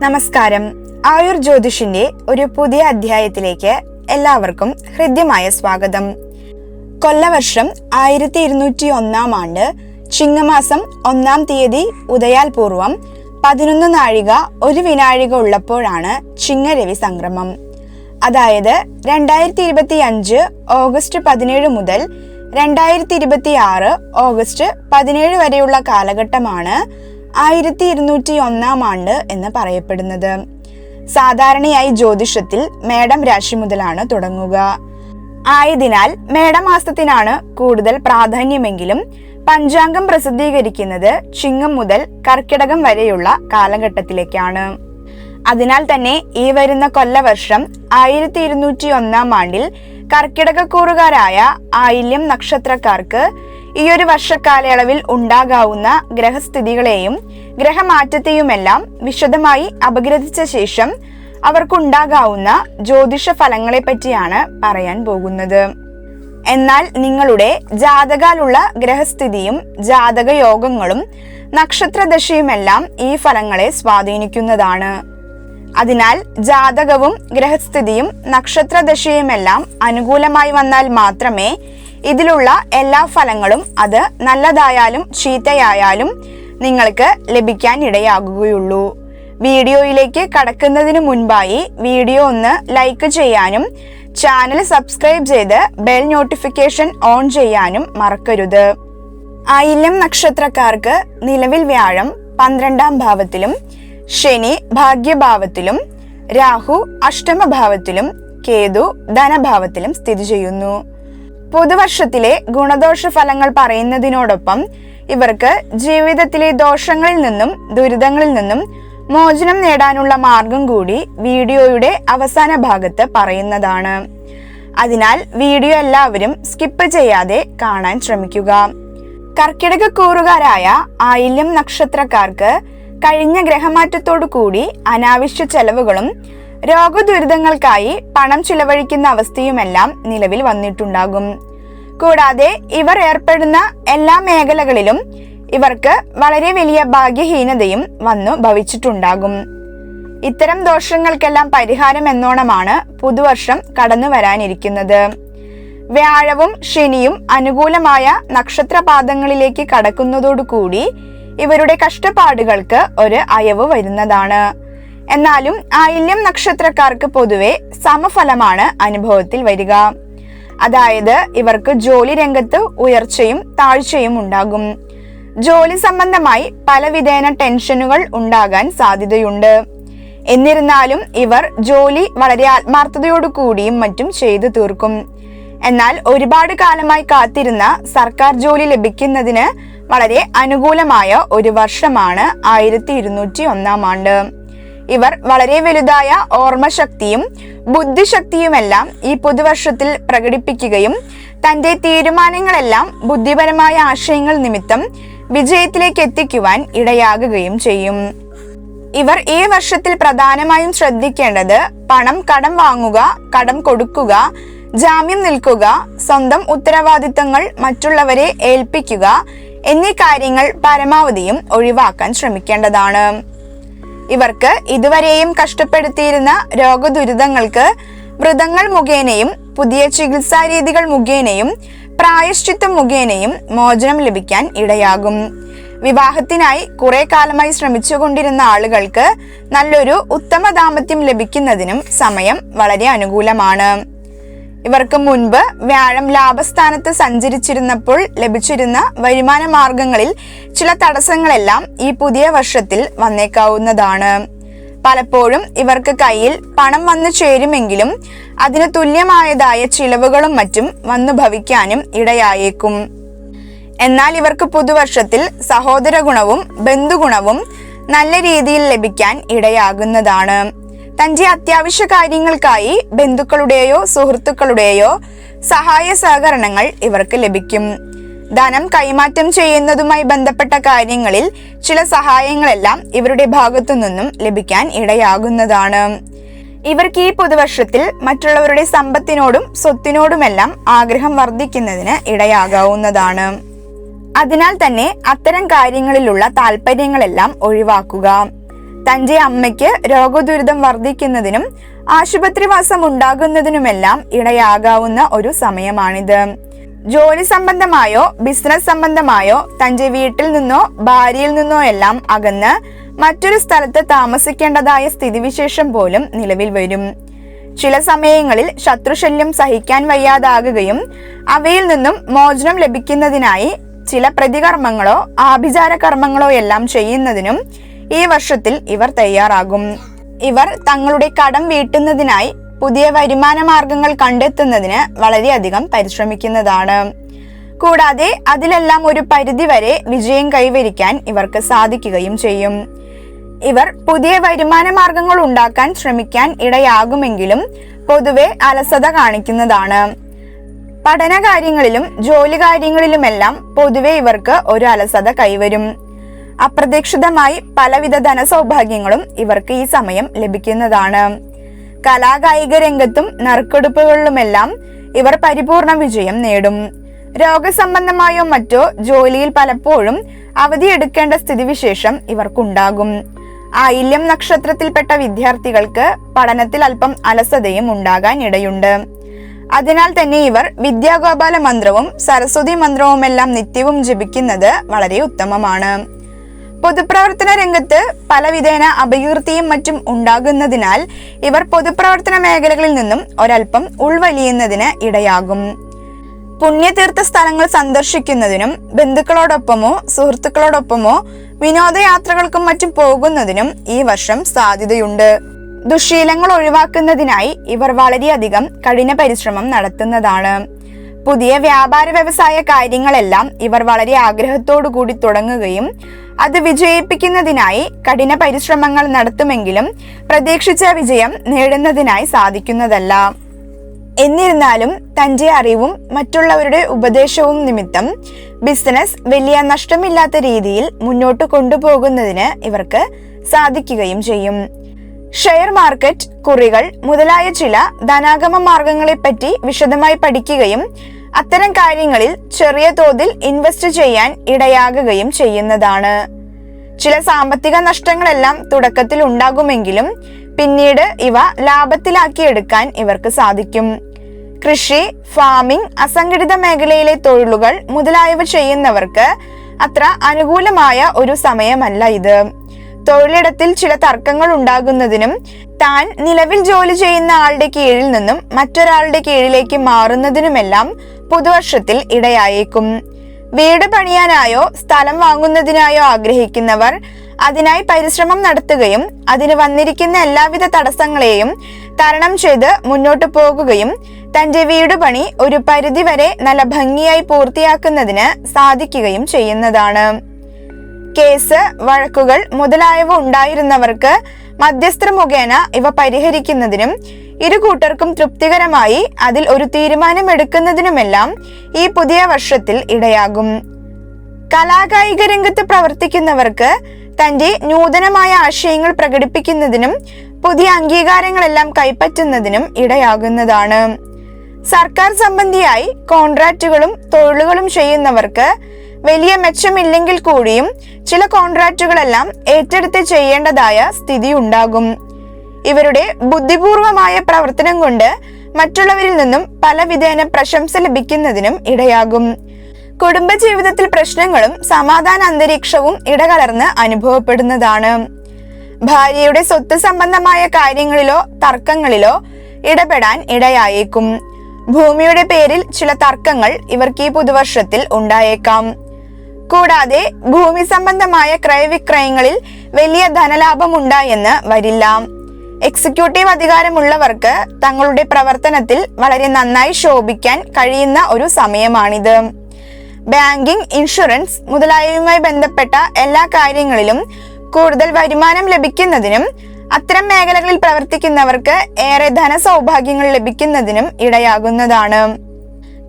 നമസ്കാരം. ആയുർ ജ്യോതിഷിന്റെ ഒരു പുതിയ അധ്യായത്തിലേക്ക് എല്ലാവർക്കും ഹൃദ്യമായ സ്വാഗതം. കൊല്ലവർഷം 1201 ആണ്ട് ചിങ്ങമാസം 1 തീയതി ഉദയാൽ പൂർവം 11 നാഴിക 1 വിനാഴിക ഉള്ളപ്പോഴാണ് ചിങ്ങരവി സംക്രമം. അതായത് 2025 ഓഗസ്റ്റ് 17 മുതൽ 2026 ഓഗസ്റ്റ് 17 വരെയുള്ള കാലഘട്ടമാണ് 1201 ആണ്ട് എന്ന് പറയപ്പെടുന്നത്. സാധാരണയായി ജ്യോതിഷത്തിൽ മേടം രാശി മുതലാണ് തുടങ്ങുക. ആയതിനാൽ മേടമാസത്തിനാണ് കൂടുതൽ പ്രാധാന്യമെങ്കിലും പഞ്ചാംഗം പ്രസിദ്ധീകരിക്കുന്നത് ചിങ്ങം മുതൽ കർക്കിടകം വരെയുള്ള കാലഘട്ടത്തിലേക്കാണ്. അതിനാൽ തന്നെ ഈ വരുന്ന കൊല്ലവർഷം 1201 ആണ്ടിൽ കർക്കിടകക്കൂറുകാരായ ആയില്യം നക്ഷത്രക്കാർക്ക് ഈ ഒരു വർഷക്കാലയളവിൽ ഉണ്ടാകാവുന്ന ഗ്രഹസ്ഥിതികളെയും ഗ്രഹമാറ്റത്തെയുമെല്ലാം വിശദമായി അപഗ്രഥിച്ച ശേഷം അവർക്കുണ്ടാകാവുന്ന ജ്യോതിഷ ഫലങ്ങളെ പറ്റിയാണ് പറയാൻ പോകുന്നത്. എന്നാൽ നിങ്ങളുടെ ജാതകാലുള്ള ഗ്രഹസ്ഥിതിയും ജാതക യോഗങ്ങളും നക്ഷത്രദശയുമെല്ലാം ഈ ഫലങ്ങളെ സ്വാധീനിക്കുന്നതാണ്. അതിനാൽ ജാതകവും ഗ്രഹസ്ഥിതിയും നക്ഷത്രദശയുമെല്ലാം അനുകൂലമായി വന്നാൽ മാത്രമേ ഇതിലുള്ള എല്ലാ ഫലങ്ങളും അത് നല്ലതായാലും ചീത്തയായാലും നിങ്ങൾക്ക് ലഭിക്കാൻ ഇടയാകുകയുള്ളൂ. വീഡിയോയിലേക്ക് കടക്കുന്നതിന് മുൻപായി വീഡിയോ ഒന്ന് ലൈക്ക് ചെയ്യാനും ചാനൽ സബ്സ്ക്രൈബ് ചെയ്ത് ബെൽ നോട്ടിഫിക്കേഷൻ ഓൺ ചെയ്യാനും മറക്കരുത്. ആയില്യം നക്ഷത്രക്കാർക്ക് നിലവിൽ വ്യാഴം 12ാം ഭാവത്തിലും ശനി ഭാഗ്യഭാവത്തിലും രാഹു അഷ്ടമഭാവത്തിലും കേതു ധനഭാവത്തിലും സ്ഥിതി ചെയ്യുന്നു. പുതുവർഷത്തിലെ ഗുണദോഷ ഫലങ്ങൾ പറയുന്നതിനോടൊപ്പം ഇവർക്ക് ജീവിതത്തിലെ ദോഷങ്ങളിൽ നിന്നും ദുരിതങ്ങളിൽ നിന്നും മോചനം നേടാനുള്ള മാർഗം കൂടി വീഡിയോയുടെ അവസാന ഭാഗത്ത് പറയുന്നതാണ്. അതിനാൽ വീഡിയോ എല്ലാവരും സ്കിപ്പ് ചെയ്യാതെ കാണാൻ ശ്രമിക്കുക. കർക്കിടകക്കൂറുകാരായ ആയില്യം നക്ഷത്രക്കാർക്ക് കഴിഞ്ഞ ഗ്രഹമാറ്റത്തോടു കൂടി അനാവശ്യ ചെലവുകളും രോഗദുരിതങ്ങൾക്കായി പണം ചിലവഴിക്കുന്ന അവസ്ഥയുമെല്ലാം നിലവിൽ വന്നിട്ടുണ്ടാകും. കൂടാതെ ഇവർ ഏർപ്പെടുന്ന എല്ലാ മേഖലകളിലും ഇവർക്ക് വളരെ വലിയ ഭാഗ്യഹീനതയും വന്നു ഭവിച്ചിട്ടുണ്ടാകും. ഇത്തരം ദോഷങ്ങൾക്കെല്ലാം പരിഹാരം എന്നോണമാണ് പുതുവർഷം കടന്നു വരാനിരിക്കുന്നത്. വ്യാഴവും ശനിയും അനുകൂലമായ നക്ഷത്രപാദങ്ങളിലേക്ക് കടക്കുന്നതോടുകൂടി ഇവരുടെ കഷ്ടപ്പാടുകൾക്ക് ഒരു അയവ് വരുന്നതാണ്. എന്നാലും ആയില്യം നക്ഷത്രക്കാർക്ക് പൊതുവെ സമഫലമാണ് അനുഭവത്തിൽ വരിക. അതായത് ഇവർക്ക് ജോലി രംഗത്ത് ഉയർച്ചയും താഴ്ചയും ഉണ്ടാകും. ജോലി സംബന്ധമായി പലവിധേന ടെൻഷനുകൾ ഉണ്ടാകാൻ സാധ്യതയുണ്ട്. എന്നിരുന്നാലും ഇവർ ജോലി വളരെ ആത്മാർത്ഥതയോടു കൂടിയും മറ്റും ചെയ്തു തീർക്കും. എന്നാൽ ഒരുപാട് കാലമായി കാത്തിരുന്ന സർക്കാർ ജോലി ലഭിക്കുന്നതിന് വളരെ അനുകൂലമായ ഒരു വർഷമാണ് 1201 ആണ്ട്. ഇവർ വളരെ വലുതായ ഓർമ്മശക്തിയും ബുദ്ധിശക്തിയുമെല്ലാം ഈ പുതുവർഷത്തിൽ പ്രകടിപ്പിക്കുകയും തന്റെ തീരുമാനങ്ങളെല്ലാം ബുദ്ധിപരമായ ആശയങ്ങൾ നിമിത്തം വിജയത്തിലേക്ക് എത്തിക്കുവാൻ ഇടയാകുകയും ചെയ്യും. ഇവർ ഈ വർഷത്തിൽ പ്രധാനമായും ശ്രദ്ധിക്കേണ്ടത് പണം കടം വാങ്ങുക, കടം കൊടുക്കുക, ജാമ്യം നിൽക്കുക, സ്വന്തം ഉത്തരവാദിത്തങ്ങൾ മറ്റുള്ളവരെ ഏൽപ്പിക്കുക എന്നീ കാര്യങ്ങൾ പരമാവധിയും ഒഴിവാക്കാൻ ശ്രമിക്കേണ്ടതാണ്. ഇവർക്ക് ഇതുവരെയും കഷ്ടപ്പെടുത്തിയിരുന്ന രോഗദുരിതങ്ങൾക്ക് വ്രതങ്ങൾ മുഖേനയും പുതിയ ചികിത്സാ രീതികൾ മുഖേനയും പ്രായശ്ചിത്തം മുഖേനയും മോചനം ലഭിക്കാൻ ഇടയാകും. വിവാഹത്തിനായി കുറെ കാലമായി ശ്രമിച്ചുകൊണ്ടിരുന്ന ആളുകൾക്ക് നല്ലൊരു ഉത്തമ ദാമ്പത്യം ലഭിക്കുന്നതിനും സമയം വളരെ അനുകൂലമാണ്. ഇവർക്ക് മുൻപ് വ്യാഴം ലാഭസ്ഥാനത്ത് സഞ്ചരിച്ചിരുന്നപ്പോൾ ലഭിച്ചിരുന്ന വരുമാന മാർഗങ്ങളിൽ ചില തടസ്സങ്ങളെല്ലാം ഈ പുതിയ വർഷത്തിൽ വന്നേക്കാവുന്നതാണ്. പലപ്പോഴും ഇവർക്ക് കയ്യിൽ പണം വന്നു ചേരുമെങ്കിലും അതിന് തുല്യമായതായ ചിലവുകളും മറ്റും വന്നു ഭവിക്കാനും ഇടയായേക്കും. എന്നാൽ ഇവർക്ക് പുതുവർഷത്തിൽ സഹോദര ഗുണവും ബന്ധുഗുണവും നല്ല രീതിയിൽ ലഭിക്കാൻ ഇടയാകുന്നതാണ്. തന്റെ അത്യാവശ്യ കാര്യങ്ങൾക്കായി ബന്ധുക്കളുടെയോ സുഹൃത്തുക്കളുടെയോ സഹായ സഹകരണങ്ങൾ ഇവർക്ക് ലഭിക്കും. ധനം കൈമാറ്റം ചെയ്യുന്നതുമായി ബന്ധപ്പെട്ട കാര്യങ്ങളിൽ ചില സഹായങ്ങളെല്ലാം ഇവരുടെ ഭാഗത്തു നിന്നും ലഭിക്കാൻ ഇടയാകുന്നതാണ്. ഇവർക്ക് ഈ പുതുവർഷത്തിൽ മറ്റുള്ളവരുടെ സമ്പത്തിനോടും സ്വത്തിനോടുമെല്ലാം ആഗ്രഹം വർദ്ധിക്കുന്നതിന് ഇടയാകാവുന്നതാണ്. അതിനാൽ തന്നെ അത്തരം കാര്യങ്ങളിലുള്ള താല്പര്യങ്ങളെല്ലാം ഒഴിവാക്കുക. തന്റെ അമ്മയ്ക്ക് രോഗദുരിതം വർദ്ധിക്കുന്നതിനും ആശുപത്രിവാസം ഉണ്ടാകുന്നതിനുമെല്ലാം ഇടയാകാവുന്ന ഒരു സമയമാണിത്. ജോലി സംബന്ധമായോ ബിസിനസ് സംബന്ധമായോ തന്റെ വീട്ടിൽ നിന്നോ ഭാര്യയിൽ നിന്നോ എല്ലാം അകന്ന് മറ്റൊരു സ്ഥലത്ത് താമസിക്കേണ്ടതായ സ്ഥിതിവിശേഷം പോലും നിലവിൽ വരും. ചില സമയങ്ങളിൽ ശത്രുശല്യം സഹിക്കാൻ വയ്യാതാകുകയും അവയിൽ നിന്നും മോചനം ലഭിക്കുന്നതിനായി ചില പ്രതികർമ്മങ്ങളോ ആഭിചാര കർമ്മങ്ങളോ എല്ലാം ചെയ്യുന്നതിനും ഈ വർഷത്തിൽ ഇവർ തയ്യാറാകും. ഇവർ തങ്ങളുടെ കടം വീട്ടുന്നതിനായി പുതിയ വരുമാന മാർഗങ്ങൾ കണ്ടെത്തുന്നതിന് വളരെയധികം പരിശ്രമിക്കുന്നതാണ്. കൂടാതെ അതിലെല്ലാം ഒരു പരിധിവരെ വിജയം കൈവരിക്കാൻ ഇവർക്ക് സാധിക്കുകയും ചെയ്യും. ഇവർ പുതിയ വരുമാന മാർഗങ്ങൾ ഉണ്ടാക്കാൻ ശ്രമിക്കാൻ ഇടയാകുമെങ്കിലും പൊതുവെ അലസത കാണിക്കുന്നതാണ്. പഠന കാര്യങ്ങളിലും ജോലി കാര്യങ്ങളിലുമെല്ലാം പൊതുവെ ഇവർക്ക് ഒരു അലസത കൈവരും. അപ്രതീക്ഷിതമായി പലവിധ ധനസൗഭാഗ്യങ്ങളും ഇവർക്ക് ഈ സമയം ലഭിക്കുന്നതാണ്. കലാകായിക രംഗത്തും നറുക്കെടുപ്പുകളിലുമെല്ലാം ഇവർ പരിപൂർണ വിജയം നേടും. രോഗസംബന്ധമായോ മറ്റോ ജോലിയിൽ പലപ്പോഴും അവധിയെടുക്കേണ്ട സ്ഥിതിവിശേഷം ഇവർക്കുണ്ടാകും. ആയില്യം നക്ഷത്രത്തിൽപ്പെട്ട വിദ്യാർത്ഥികൾക്ക് പഠനത്തിൽ അല്പം അലസതയും ഉണ്ടാകാൻ ഇടയുണ്ട്. അതിനാൽ തന്നെ ഇവർ വിദ്യാഗോപാല മന്ത്രവും സരസ്വതി മന്ത്രവുമെല്ലാം നിത്യവും ജപിക്കുന്നത് വളരെ ഉത്തമമാണ്. പൊതുപ്രവർത്തന രംഗത്ത് പലവിധേന അപകീർത്തിയും മറ്റും ഉണ്ടാകുന്നതിനാൽ ഇവർ പൊതുപ്രവർത്തന മേഖലകളിൽ നിന്നും ഒരൽപ്പം ഉൾവലിയുന്നതിന് ഇടയാകും. പുണ്യതീർത്ഥ സ്ഥലങ്ങൾ സന്ദർശിക്കുന്നതിനും ബന്ധുക്കളോടൊപ്പമോ സുഹൃത്തുക്കളോടൊപ്പമോ വിനോദയാത്രകൾക്കും മറ്റും പോകുന്നതിനും ഈ വർഷം സാധ്യതയുണ്ട്. ദുശ്ശീലങ്ങൾ ഒഴിവാക്കുന്നതിനായി ഇവർ വളരെയധികം കഠിന പരിശ്രമം നടത്തുന്നതാണ്. പുതിയ വ്യാപാര വ്യവസായ കാര്യങ്ങളെല്ലാം ഇവർ വളരെ ആഗ്രഹത്തോടു കൂടി തുടങ്ങുകയും അത് വിജയിപ്പിക്കുന്നതിനായി കഠിന പരിശ്രമങ്ങൾ നടത്തുമെങ്കിലും പ്രതീക്ഷിച്ച വിജയം നേടുന്നതിനായി സാധിക്കുന്നതല്ല. എന്നിരുന്നാലും തന്റെ അറിവും മറ്റുള്ളവരുടെ ഉപദേശവും നിമിത്തം ബിസിനസ് വലിയ നഷ്ടമില്ലാത്ത രീതിയിൽ മുന്നോട്ട് കൊണ്ടുപോകുന്നതിന് ഇവർക്ക് സാധിക്കുകയും ചെയ്യും. ഷെയർ മാർക്കറ്റ്, കുറികൾ മുതലായ ചില ധനാഗമ മാർഗങ്ങളെപ്പറ്റി വിശദമായി പഠിക്കുകയും അത്തരം കാര്യങ്ങളിൽ ചെറിയ തോതിൽ ഇൻവെസ്റ്റ് ചെയ്യാൻ ഇടയാകുകയും ചെയ്യുന്നതാണ്. ചില സാമ്പത്തിക നഷ്ടങ്ങളെല്ലാം തുടക്കത്തിൽ ഉണ്ടാകുമെങ്കിലും പിന്നീട് ഇവ ലാഭത്തിലാക്കിയെടുക്കാൻ ഇവർക്ക് സാധിക്കും. കൃഷി, ഫാമിംഗ്, അസംഘടിത മേഖലയിലെ തൊഴിലുകൾ മുതലായവ ചെയ്യുന്നവർക്ക് അത്ര അനുകൂലമായ ഒരു സമയമല്ല ഇത്. തൊഴിലിടത്തിൽ ചില തർക്കങ്ങൾ ഉണ്ടാകുന്നതിനും താൻ നിലവിൽ ജോലി ചെയ്യുന്ന ആളുടെ കീഴിൽ നിന്നും മറ്റൊരാളുടെ കീഴിലേക്ക് മാറുന്നതിനുമെല്ലാം പുതുവർഷത്തിൽ ഇടയായേക്കും. വീട് പണിയാനായോ സ്ഥലം വാങ്ങുന്നതിനായോ ആഗ്രഹിക്കുന്നവർ അതിനായി പരിശ്രമം നടത്തുകയും അതിന് വന്നിരിക്കുന്ന എല്ലാവിധ തടസ്സങ്ങളെയും തരണം ചെയ്ത് മുന്നോട്ട് പോകുകയും തന്റെ വീട് പണി ഒരു പരിധിവരെ നല്ല ഭംഗിയായി പൂർത്തിയാക്കുന്നതിന് സാധിക്കുകയും ചെയ്യുന്നതാണ്. കേസ്, വഴക്കുകൾ മുതലായവ ഉണ്ടായിരുന്നവർക്ക് മധ്യസ്ഥർ മുഖേന ഇവ പരിഹരിക്കുന്നതിനും ഇരു കൂട്ടർക്കും തൃപ്തികരമായി അതിൽ ഒരു തീരുമാനമെടുക്കുന്നതിനുമെല്ലാം ഈ പുതിയ വർഷത്തിൽ ഇടയാകും. കലാകായിക രംഗത്ത് പ്രവർത്തിക്കുന്നവർക്ക് തന്റെ നൂതനമായ ആശയങ്ങൾ പ്രകടിപ്പിക്കുന്നതിനും പുതിയ അംഗീകാരങ്ങളെല്ലാം കൈപ്പറ്റുന്നതിനും ഇടയാകുന്നതാണ്. സർക്കാർ സംബന്ധിയായി കോൺട്രാക്റ്റുകളും തൊഴിലുകളും ചെയ്യുന്നവർക്ക് വലിയ മെച്ചമില്ലെങ്കിൽ കൂടിയും ചില കോൺട്രാക്റ്റുകളെല്ലാം ഏറ്റെടുത്ത് ചെയ്യേണ്ടതായ സ്ഥിതി ഉണ്ടാകും. ഇവരുടെ ബുദ്ധിപൂർവമായ പ്രവർത്തനം കൊണ്ട് മറ്റുള്ളവരിൽ നിന്നും പലവിധേന പ്രശംസ ലഭിക്കുന്നതിനും ഇടയാകും. കുടുംബജീവിതത്തിൽ പ്രശ്നങ്ങളും സമാധാന അന്തരീക്ഷവും ഇടകലർന്ന് അനുഭവപ്പെടുന്നതാണ്. ഭാര്യയുടെ സ്വത്ത് സംബന്ധമായ കാര്യങ്ങളിലോ തർക്കങ്ങളിലോ ഇടപെടാൻ ഇടയായേക്കും. ഭൂമിയുടെ പേരിൽ ചില തർക്കങ്ങൾ ഇവർക്ക് ഈ പുതുവർഷത്തിൽ ഉണ്ടായേക്കാം. കൂടാതെ ഭൂമി സംബന്ധമായ ക്രയവിക്രയങ്ങളിൽ വലിയ ധനലാഭം ഉണ്ടായെന്ന് വരില്ല. എക്സിക്യൂട്ടീവ് അധികാരമുള്ളവർക്ക് തങ്ങളുടെ പ്രവർത്തനത്തിൽ വളരെ നന്നായി ശോഭിക്കാൻ കഴിയുന്ന ഒരു സമയമാണിത്. ബാങ്കിംഗ്, ഇൻഷുറൻസ് മുതലായവയുമായി ബന്ധപ്പെട്ട എല്ലാ കാര്യങ്ങളിലും കൂടുതൽ വരുമാനം ലഭിക്കുന്നതിനും അത്തരം മേഖലകളിൽ പ്രവർത്തിക്കുന്നവർക്ക് ഏറെ ധനസൗഭാഗ്യങ്ങൾ ലഭിക്കുന്നതിനും ഇടയാകുന്നതാണ്.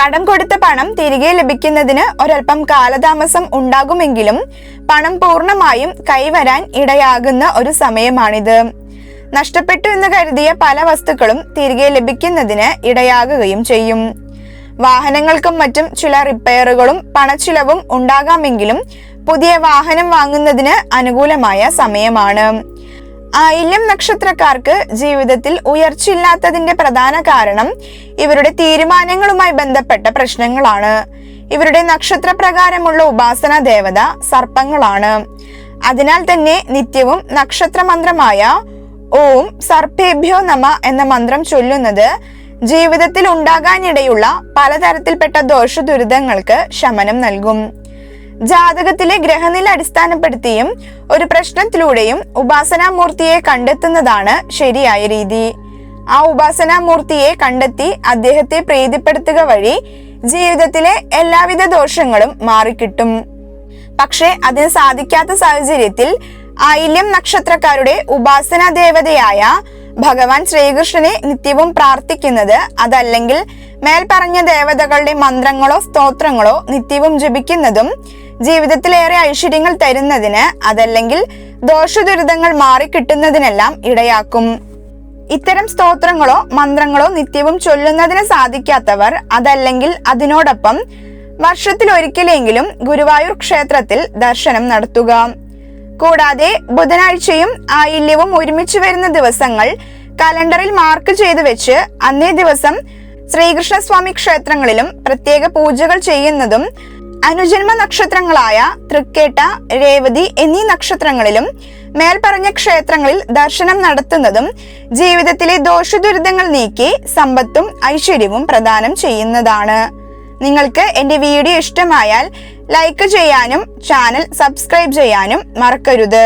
കടം കൊടുത്ത പണം തിരികെ ലഭിക്കുന്നതിന് ഒരൽപ്പം കാലതാമസം ഉണ്ടാകുമെങ്കിലും പണം പൂർണ്ണമായും കൈവരാൻ ഇടയാകുന്ന ഒരു സമയമാണിത്. നഷ്ടപ്പെട്ടു എന്ന് കരുതിയ പല വസ്തുക്കളും തിരികെ ലഭിക്കുന്നതിന് ഇടയാകുകയും ചെയ്യും. വാഹനങ്ങൾക്കും മറ്റും ചില റിപ്പയറുകളും പണച്ചിലവും ഉണ്ടാകാമെങ്കിലും പുതിയ വാഹനം വാങ്ങുന്നതിന് അനുകൂലമായ സമയമാണ്. ആയില്യം നക്ഷത്രക്കാർക്ക് ജീവിതത്തിൽ ഉയർച്ചയില്ലാത്തതിന്റെ പ്രധാന കാരണം ഇവരുടെ തീരുമാനങ്ങളുമായി ബന്ധപ്പെട്ട പ്രശ്നങ്ങളാണ്. ഇവരുടെ നക്ഷത്രപ്രകാരമുള്ള ഉപാസനാ ദേവത സർപ്പങ്ങളാണ്. അതിനാൽ തന്നെ നിത്യവും നക്ഷത്രമന്ത്രമായ ഓം സർപ്പേഭ്യോ നമ എന്ന മന്ത്രം ചൊല്ലുന്നത് ജീവിതത്തിൽ ഉണ്ടാകാനിടയുള്ള പലതരത്തിൽപ്പെട്ട ദോഷ ദുരിതങ്ങൾക്ക് ശമനം നൽകും. ജാതകത്തിലെ ഗ്രഹനില അടിസ്ഥാനപ്പെടുത്തിയും ഒരു പ്രശ്നത്തിലൂടെയും ഉപാസനാമൂർത്തിയെ കണ്ടെത്തുന്നതാണ് ശരിയായ രീതി. ആ ഉപാസനാമൂർത്തിയെ കണ്ടെത്തി അദ്ദേഹത്തെ പ്രീതിപ്പെടുത്തുക വഴി ജീവിതത്തിലെ എല്ലാവിധ ദോഷങ്ങളും മാറിക്കിട്ടും. പക്ഷെ അതിന് സാധിക്കാത്ത സാഹചര്യത്തിൽ ആയില്യം നക്ഷത്രക്കാരുടെ ഉപാസനാ ദേവതയായ ഭഗവാൻ ശ്രീകൃഷ്ണനെ നിത്യവും പ്രാർത്ഥിക്കുന്നത്, അതല്ലെങ്കിൽ മേൽപ്പറഞ്ഞ ദേവതകളുടെ മന്ത്രങ്ങളോ സ്തോത്രങ്ങളോ നിത്യവും ജപിക്കുന്നതും ജീവിതത്തിലേറെ ഐശ്വര്യങ്ങൾ തരുന്നതിന്, അതല്ലെങ്കിൽ ദോഷദുരിതങ്ങൾ മാറിക്കിട്ടുന്നതിനെല്ലാം ഇടയാക്കും. ഇത്തരം സ്തോത്രങ്ങളോ മന്ത്രങ്ങളോ നിത്യവും ചൊല്ലുന്നതിന് സാധിക്കാത്തവർ, അതല്ലെങ്കിൽ അതിനോടൊപ്പം വർഷത്തിൽ ഒരിക്കലെങ്കിലും ഗുരുവായൂർ ക്ഷേത്രത്തിൽ ദർശനം നടത്തുക. കൂടാതെ ബുധനാഴ്ചയും ആയില്യവും ഒരുമിച്ച് വരുന്ന ദിവസങ്ങൾ കലണ്ടറിൽ മാർക്ക് ചെയ്തു വെച്ച് അന്നേ ദിവസം ശ്രീകൃഷ്ണസ്വാമി ക്ഷേത്രങ്ങളിലും പ്രത്യേക പൂജകൾ ചെയ്യുന്നതും, അനുജന്മ നക്ഷത്രങ്ങളായ തൃക്കേട്ട, രേവതി എന്നീ നക്ഷത്രങ്ങളിലും മേൽപ്പറഞ്ഞ ക്ഷേത്രങ്ങളിൽ ദർശനം നടത്തുന്നതും ജീവിതത്തിലെ ദോഷദുരിതങ്ങൾ നീക്കി സമ്പത്തും ഐശ്വര്യവും പ്രദാനം ചെയ്യുന്നതാണ്. നിങ്ങൾക്ക് എൻ്റെ വീഡിയോ ഇഷ്ടമായാൽ ലൈക്ക് ചെയ്യാനും ചാനൽ സബ്സ്ക്രൈബ് ചെയ്യാനും മറക്കരുത്.